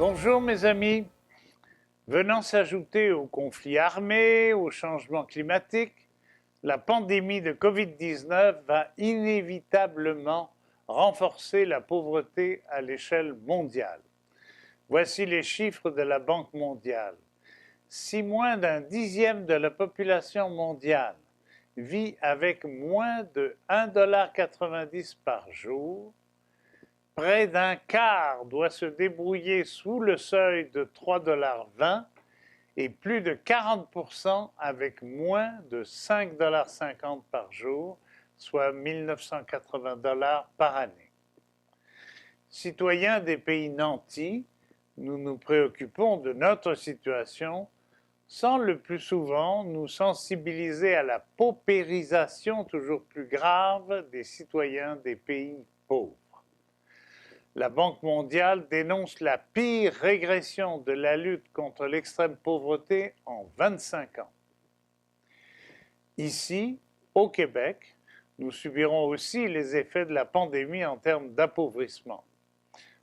Bonjour mes amis. Venant s'ajouter aux conflits armés, au changement climatique, la pandémie de Covid-19 va inévitablement renforcer la pauvreté à l'échelle mondiale. Voici les chiffres de la Banque mondiale. Si moins d'un dixième de la population mondiale vit avec moins de 1,90 $ par jour, près d'un quart doit se débrouiller sous le seuil de 3,20 $ et plus de 40% avec moins de 5,50 $ par jour, soit 1 980 $ par année. Citoyens des pays nantis, nous nous préoccupons de notre situation sans le plus souvent nous sensibiliser à la paupérisation toujours plus grave des citoyens des pays pauvres. La Banque mondiale dénonce la pire régression de la lutte contre l'extrême pauvreté en 25 ans. Ici, au Québec, nous subirons aussi les effets de la pandémie en termes d'appauvrissement.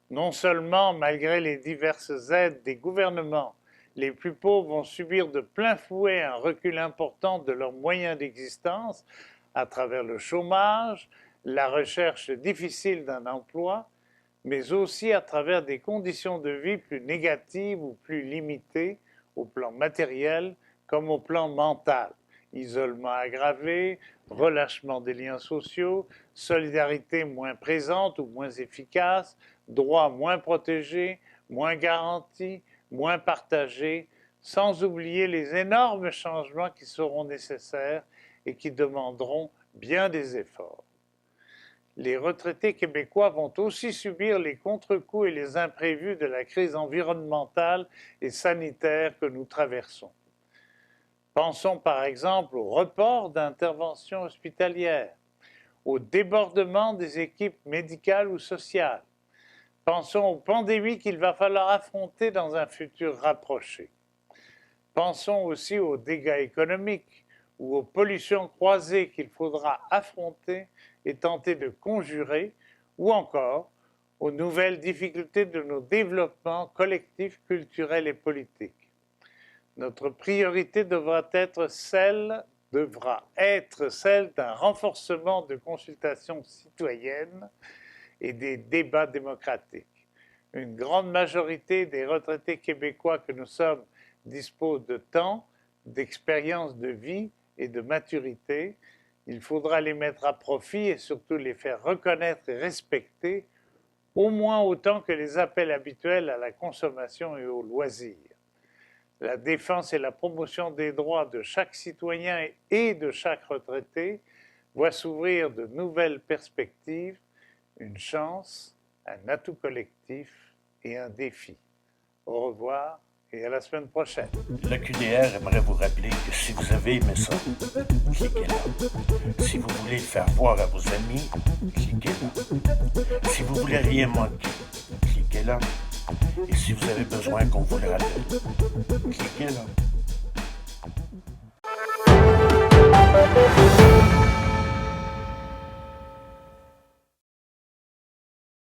Non seulement, malgré les diverses aides des gouvernements, les plus pauvres vont subir de plein fouet un recul important de leurs moyens d'existence à travers le chômage, la recherche difficile d'un emploi, mais aussi à travers des conditions de vie plus négatives ou plus limitées au plan matériel comme au plan mental. Isolement aggravé, relâchement des liens sociaux, solidarité moins présente ou moins efficace, droits moins protégés, moins garantis, moins partagés, sans oublier les énormes changements qui seront nécessaires et qui demanderont bien des efforts. Les retraités québécois vont aussi subir les contre-coups et les imprévus de la crise environnementale et sanitaire que nous traversons. Pensons par exemple au report d'interventions hospitalières, au débordement des équipes médicales ou sociales. Pensons aux pandémies qu'il va falloir affronter dans un futur rapproché. Pensons aussi aux dégâts économiques ou aux pollutions croisées qu'il faudra affronter et tenter de conjurer, ou encore aux nouvelles difficultés de nos développements collectifs, culturels et politiques. Notre priorité devra être celle d'un renforcement de consultations citoyennes et des débats démocratiques. Une grande majorité des retraités québécois que nous sommes disposent de temps, d'expérience de vie et de maturité. Il faudra les mettre à profit et surtout les faire reconnaître et respecter, au moins autant que les appels habituels à la consommation et au loisir. La défense et la promotion des droits de chaque citoyen et de chaque retraité voient s'ouvrir de nouvelles perspectives, une chance, un atout collectif et un défi. Au revoir et à la semaine prochaine. Le QDR aimerait vous rappeler que si vous avez aimé ça, cliquez là. Si vous voulez le faire voir à vos amis, cliquez là. Si vous voulez rien manquer, cliquez là. Et si vous avez besoin qu'on vous le rappelle, cliquez là.